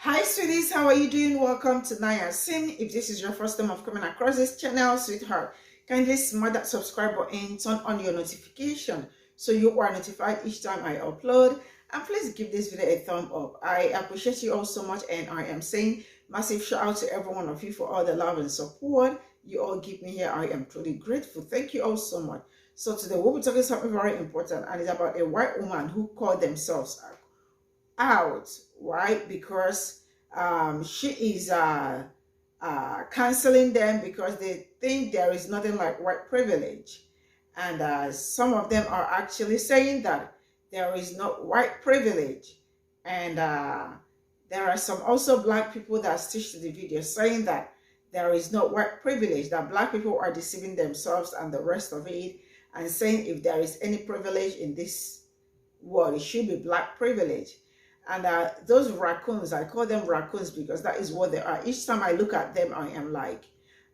Hi sweeties, how are you doing? Welcome to Naya Sim. If this is your first time of coming across this channel, sweetheart, kindly smash that subscribe button, turn on your notification so you are notified each time I upload, and please give this video a thumb up. I appreciate you all so much, and I am saying massive shout out to every one of you for all the love and support you all give me here. I am truly grateful. Thank you all so much. So today we'll be talking something very important, and it's about a white woman who called themselves out, right? Because she is canceling them because they think there is nothing like white privilege. And some of them are actually saying that there is no white privilege. And there are some also black people that stitched to the video saying that there is no white privilege, that black people are deceiving themselves and the rest of it, and saying if there is any privilege in this world, it should be black privilege. And those raccoons, I call them raccoons because that is what they are. Each time I look at them, I am like,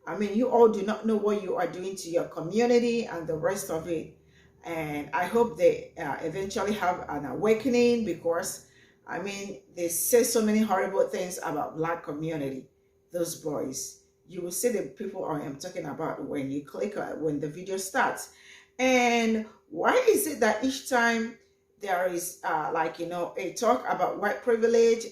I mean, you all do not know what you are doing to your community and the rest of it. And I hope they eventually have an awakening, because, I mean, they say so many horrible things about black community, those boys. You will see the people I am talking about when you click when the video starts. And why is it that each time there is a talk about white privilege,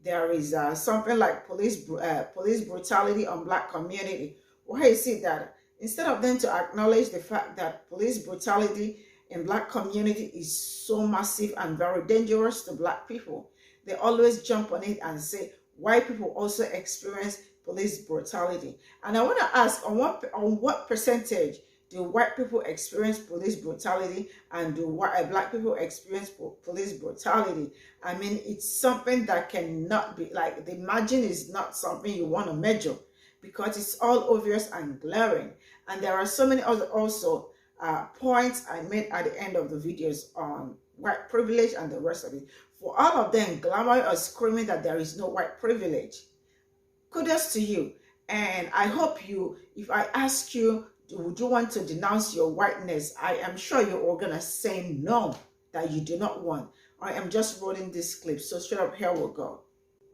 there is something like police brutality on black community? Why is it that instead of them to acknowledge the fact that police brutality in black community is so massive and very dangerous to black people, they always jump on it and say white people also experience police brutality? And I want to ask, on what percentage do white people experience police brutality, and do black people experience police brutality? I mean, it's something that cannot be, like, the margin is not something you want to measure, because it's all obvious and glaring. And there are so many other also points I made at the end of the videos on white privilege and the rest of it. For all of them glamour or screaming that there is no white privilege, kudos to you. And I hope you, if I ask you, would you want to denounce your whiteness, I am sure you're all gonna say no, that you do not want. I am just rolling this clip, so straight up, here we'll go.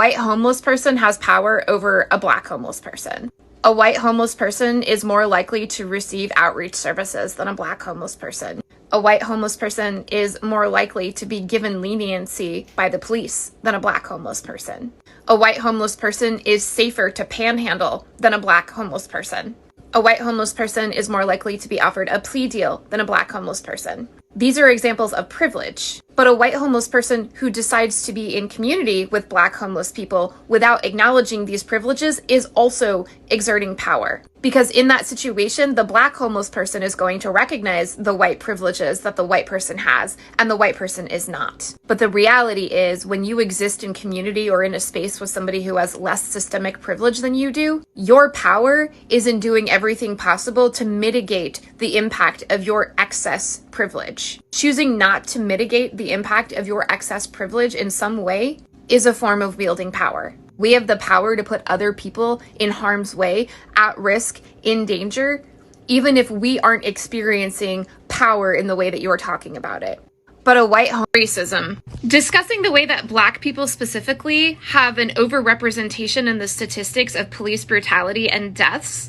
White homeless person has power over a black homeless person. A white homeless person is more likely to receive outreach services than a black homeless person. A white homeless person is more likely to be given leniency by the police than a black homeless person. A white homeless person is safer to panhandle than a black homeless person. A white homeless person is more likely to be offered a plea deal than a black homeless person. These are examples of privilege. But a white homeless person who decides to be in community with black homeless people without acknowledging these privileges is also exerting power. Because in that situation, the black homeless person is going to recognize the white privileges that the white person has, and the white person is not. But the reality is, when you exist in community or in a space with somebody who has less systemic privilege than you do, your power is in doing everything possible to mitigate the impact of your excess privilege. Choosing not to mitigate the impact of your excess privilege in some way is a form of wielding power. We have the power to put other people in harm's way, at risk, in danger, even if we aren't experiencing power in the way that you're talking about it. But a white racism. Discussing the way that black people specifically have an overrepresentation in the statistics of police brutality and deaths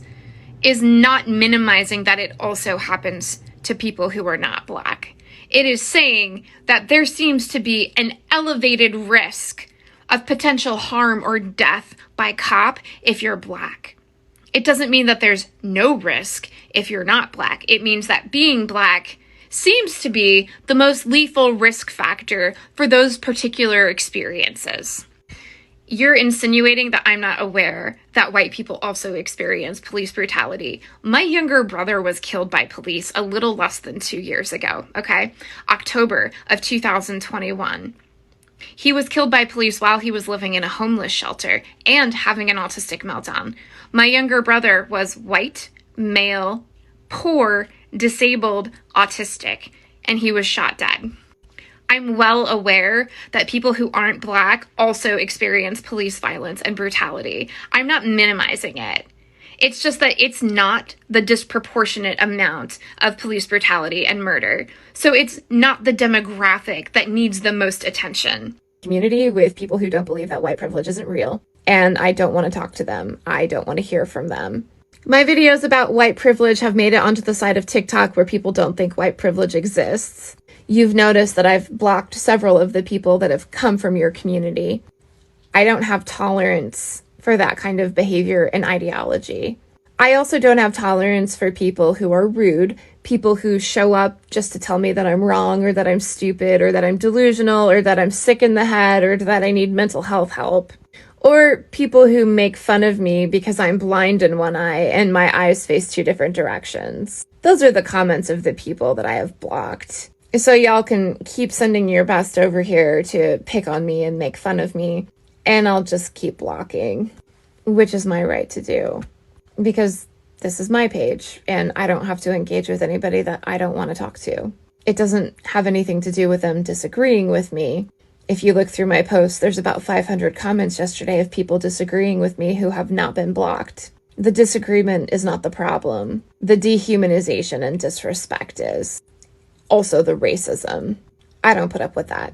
is not minimizing that it also happens to people who are not black. It is saying that there seems to be an elevated risk of potential harm or death by cop if you're black. It doesn't mean that there's no risk if you're not black. It means that being black seems to be the most lethal risk factor for those particular experiences. You're insinuating that I'm not aware that white people also experience police brutality. My younger brother was killed by police a little less than 2 years ago, okay? October of 2021. He was killed by police while he was living in a homeless shelter and having an autistic meltdown. My younger brother was white, male, poor, disabled, autistic, and he was shot dead. I'm well aware that people who aren't black also experience police violence and brutality. I'm not minimizing it. It's just that it's not the disproportionate amount of police brutality and murder. So it's not the demographic that needs the most attention. community with people who don't believe that white privilege isn't real, and I don't want to talk to them. I don't want to hear from them. My videos about white privilege have made it onto the side of TikTok where people don't think white privilege exists. You've noticed that I've blocked several of the people that have come from your community. I don't have tolerance for that kind of behavior and ideology. I also don't have tolerance for people who are rude, people who show up just to tell me that I'm wrong or that I'm stupid or that I'm delusional or that I'm sick in the head or that I need mental health help. Or people who make fun of me because I'm blind in one eye and my eyes face two different directions. Those are the comments of the people that I have blocked. So y'all can keep sending your best over here to pick on me and make fun of me, and I'll just keep blocking, which is my right to do. Because this is my page, and I don't have to engage with anybody that I don't want to talk to. It doesn't have anything to do with them disagreeing with me. If you look through my posts, there's about 500 comments yesterday of people disagreeing with me who have not been blocked. The disagreement is not the problem. The dehumanization and disrespect is. Also the racism. I don't put up with that.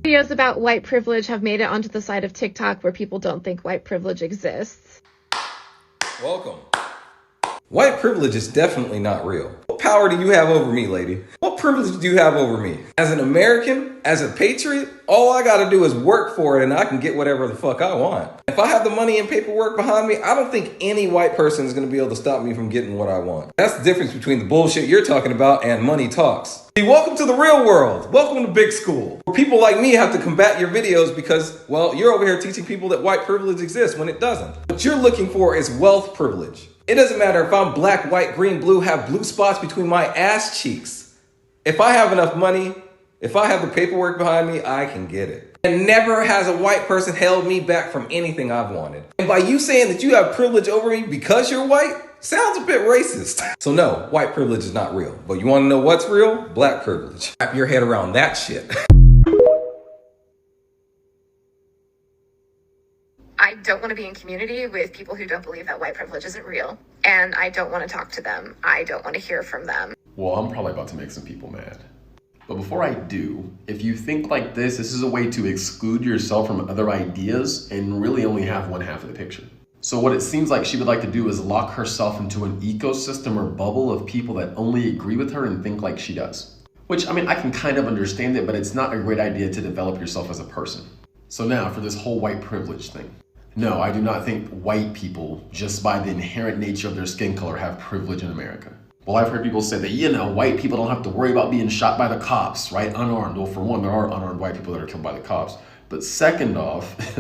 Videos about white privilege have made it onto the side of TikTok where people don't think white privilege exists. Welcome. White privilege is definitely not real. What power do you have over me, lady? What privilege do you have over me? As an American, as a patriot, all I gotta do is work for it and I can get whatever the fuck I want. If I have the money and paperwork behind me, I don't think any white person is gonna be able to stop me from getting what I want. That's the difference between the bullshit you're talking about and money talks. See, welcome to the real world. Welcome to big school. Where people like me have to combat your videos because, well, you're over here teaching people that white privilege exists when it doesn't. What you're looking for is wealth privilege. It doesn't matter if I'm black, white, green, blue, have blue spots between my ass cheeks. If I have enough money, if I have the paperwork behind me, I can get it. And never has a white person held me back from anything I've wanted. And by you saying that you have privilege over me because you're white, sounds a bit racist. So no, white privilege is not real. But you want to know what's real? Black privilege. Wrap your head around that shit. I don't want to be in community with people who don't believe that white privilege isn't real, and I don't want to talk to them. I don't want to hear from them. Well, I'm probably about to make some people mad. But before I do, if you think like this is a way to exclude yourself from other ideas and really only have one half of the picture. So what it seems like she would like to do is lock herself into an ecosystem or bubble of people that only agree with her and think like she does. Which, I mean, I can kind of understand it, but it's not a great idea to develop yourself as a person. So now for this whole white privilege thing. No, I do not think white people, just by the inherent nature of their skin color, have privilege in America. Well, I've heard people say that, white people don't have to worry about being shot by the cops, right? Unarmed. Well, for one, there are unarmed white people that are killed by the cops. But second off,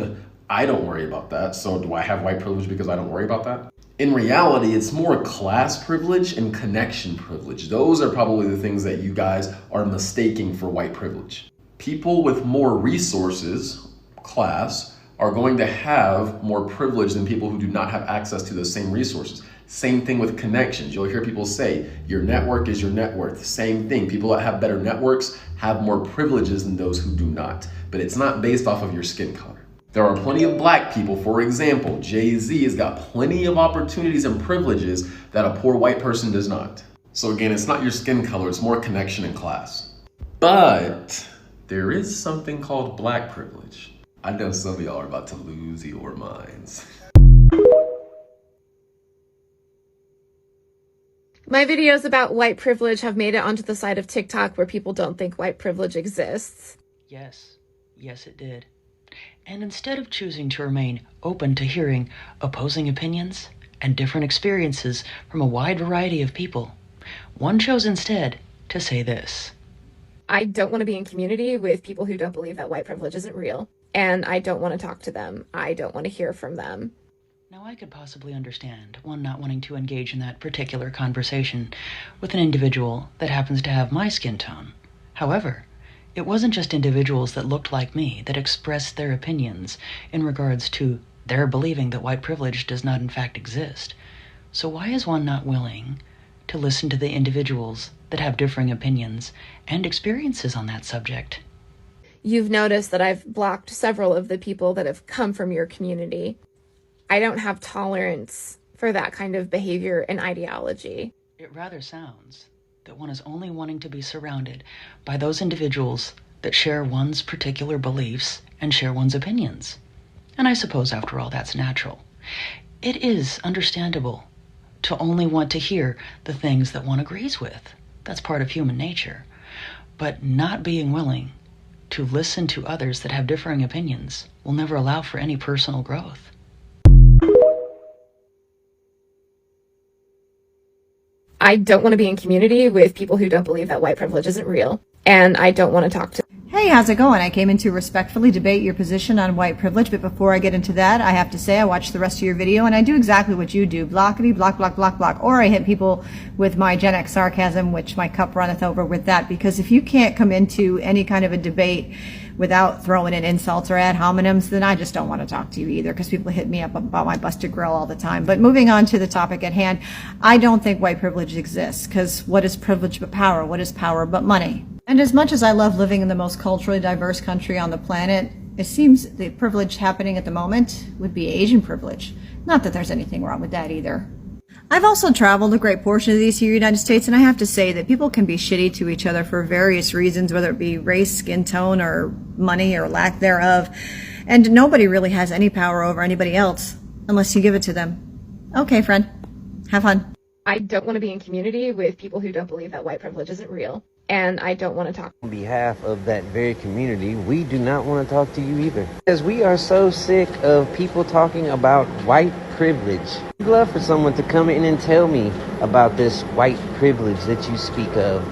I don't worry about that. So do I have white privilege because I don't worry about that? In reality, it's more class privilege and connection privilege. Those are probably the things that you guys are mistaking for white privilege. People with more resources, class, are going to have more privilege than people who do not have access to those same resources. Same thing with connections. You'll hear people say, your network is your net worth. Same thing. People that have better networks have more privileges than those who do not. But it's not based off of your skin color. There are plenty of black people, for example, Jay-Z has got plenty of opportunities and privileges that a poor white person does not. So again, it's not your skin color, it's more connection and class. But there is something called black privilege. I know some of y'all are about to lose your minds. My videos about white privilege have made it onto the side of TikTok where people don't think white privilege exists. Yes, it did. And instead of choosing to remain open to hearing opposing opinions and different experiences from a wide variety of people, one chose instead to say this. I don't want to be in community with people who don't believe that white privilege isn't real, and I don't want to talk to them. I don't want to hear from them. Now, I could possibly understand one not wanting to engage in that particular conversation with an individual that happens to have my skin tone. However, it wasn't just individuals that looked like me that expressed their opinions in regards to their believing that white privilege does not in fact exist. So why is one not willing to listen to the individuals that have differing opinions and experiences on that subject? You've noticed that I've blocked several of the people that have come from your community. I don't have tolerance for that kind of behavior and ideology. It rather sounds that one is only wanting to be surrounded by those individuals that share one's particular beliefs and share one's opinions. And I suppose, after all, that's natural. It is understandable to only want to hear the things that one agrees with. That's part of human nature. But not being willing to listen to others that have differing opinions will never allow for any personal growth. I don't want to be in community with people who don't believe that white privilege isn't real. And I don't want to talk to. Hey, how's it going? I came in to respectfully debate your position on white privilege, but before I get into that, I have to say I watched the rest of your video and I do exactly what you do. Blockity, block, block, block, block. Or I hit people with my Gen X sarcasm, which my cup runneth over with that. Because if you can't come into any kind of a debate without throwing in insults or ad hominems, then I just don't want to talk to you either, because people hit me up about my busted grill all the time. But moving on to the topic at hand, I don't think white privilege exists, because what is privilege but power? What is power but money? And as much as I love living in the most culturally diverse country on the planet, it seems the privilege happening at the moment would be Asian privilege. Not that there's anything wrong with that either. I've also traveled a great portion of these here United States, and I have to say that people can be shitty to each other for various reasons, whether it be race, skin tone, or money, or lack thereof. And nobody really has any power over anybody else unless you give it to them. Okay, friend. Have fun. I don't want to be in community with people who don't believe that white privilege isn't real. And I don't want to talk. On behalf of that very community, we do not want to talk to you either. Because we are so sick of people talking about white privilege. I'd love for someone to come in and tell me about this white privilege that you speak of.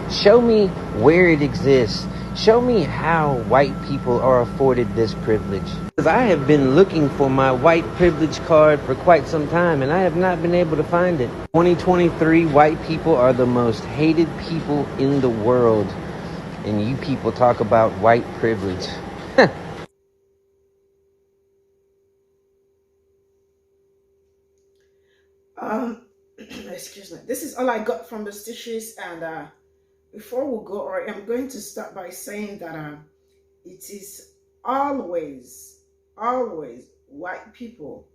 Show me where it exists. Show me how white people are afforded this privilege. Because I have been looking for my white privilege card for quite some time, and I have not been able to find it. 2023, white people are the most hated people in the world. And you people talk about white privilege. Excuse me. This is all I got from the stitches, and before we go, I'm going to start by saying that it is always white people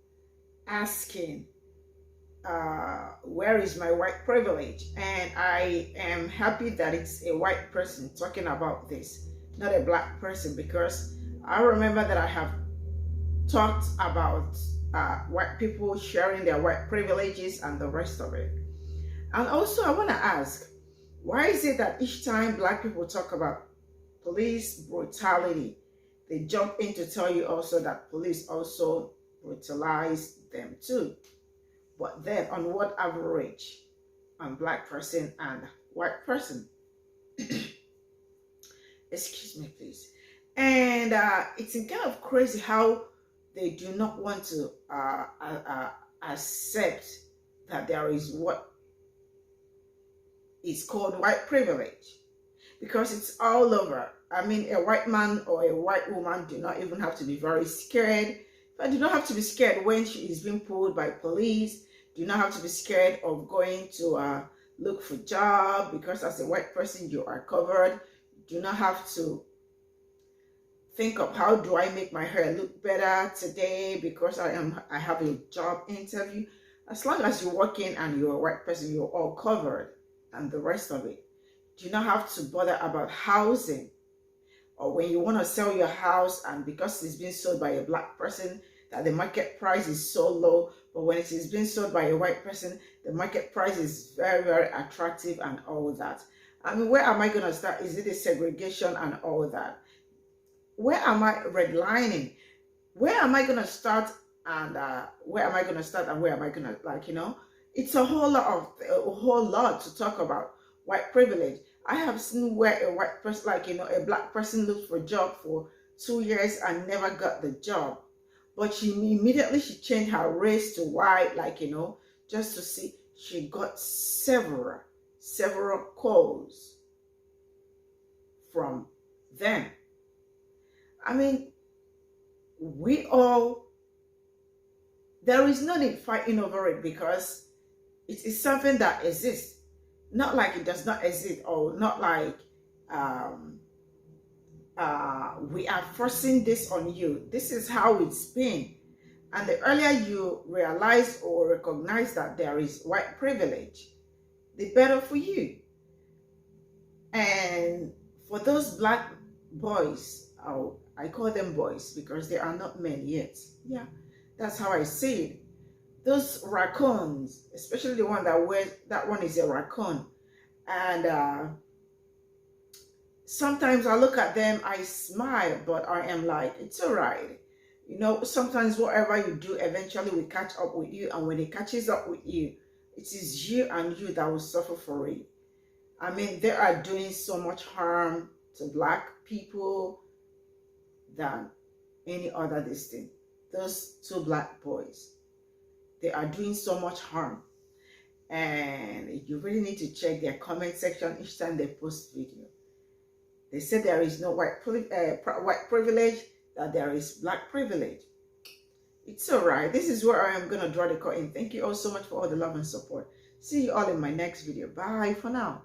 asking, where is my white privilege? And I am happy that it's a white person talking about this, not a black person, because I remember that I have talked about white people sharing their white privileges and the rest of it. And also I want to ask, why is it that each time black people talk about police brutality, they jump in to tell you also that police also brutalize them too? But then on what average on black person and white person? Excuse me, please. And it's kind of crazy how they do not want to accept that there is what is called white privilege, because it's all over. I mean, a white man or a white woman do not even have to be very scared. But do not have to be scared when she is being pulled by police. Do not have to be scared of going to look for a job, because as a white person you are covered. Do not have to think of how do I make my hair look better today because I have a job interview. As long as you walk in and you're a white person, you're all covered, and the rest of it. Do not have to bother about housing, or when you want to sell your house and because it's being sold by a black person that the market price is so low, but when it is being sold by a white person, the market price is very, very attractive and all that. I mean, where am I going to start? Is it a segregation and all that? Where am I redlining? Where am I going to start? And where am I going to start? And where am I going to, it's a whole lot to talk about white privilege. I have seen where a white person, a black person looked for a job for 2 years and never got the job. But she changed her race to white, just to see. She got several calls from them. I mean, there is no need fighting over it, because it is something that exists. Not like it does not exist, or not like we are forcing this on you. This is how it's been. And the earlier you realize or recognize that there is white privilege, the better for you. And for those black boys, I call them boys because they are not men yet. Yeah, that's how I see it. Those raccoons, especially the one that wears, that one is a raccoon. And sometimes I look at them, I smile, but I am like, it's all right. You know, sometimes whatever you do, eventually will catch up with you. And when it catches up with you, it is you and you that will suffer for it. I mean, they are doing so much harm to Black people than any other this thing. Those two Black boys, they are doing so much harm. And you really need to check their comment section each time they post video. They say there is no white privilege, that there is Black privilege. It's all right. This is where I am going to draw the curtain. Thank you all so much for all the love and support. See you all in my next video. Bye for now.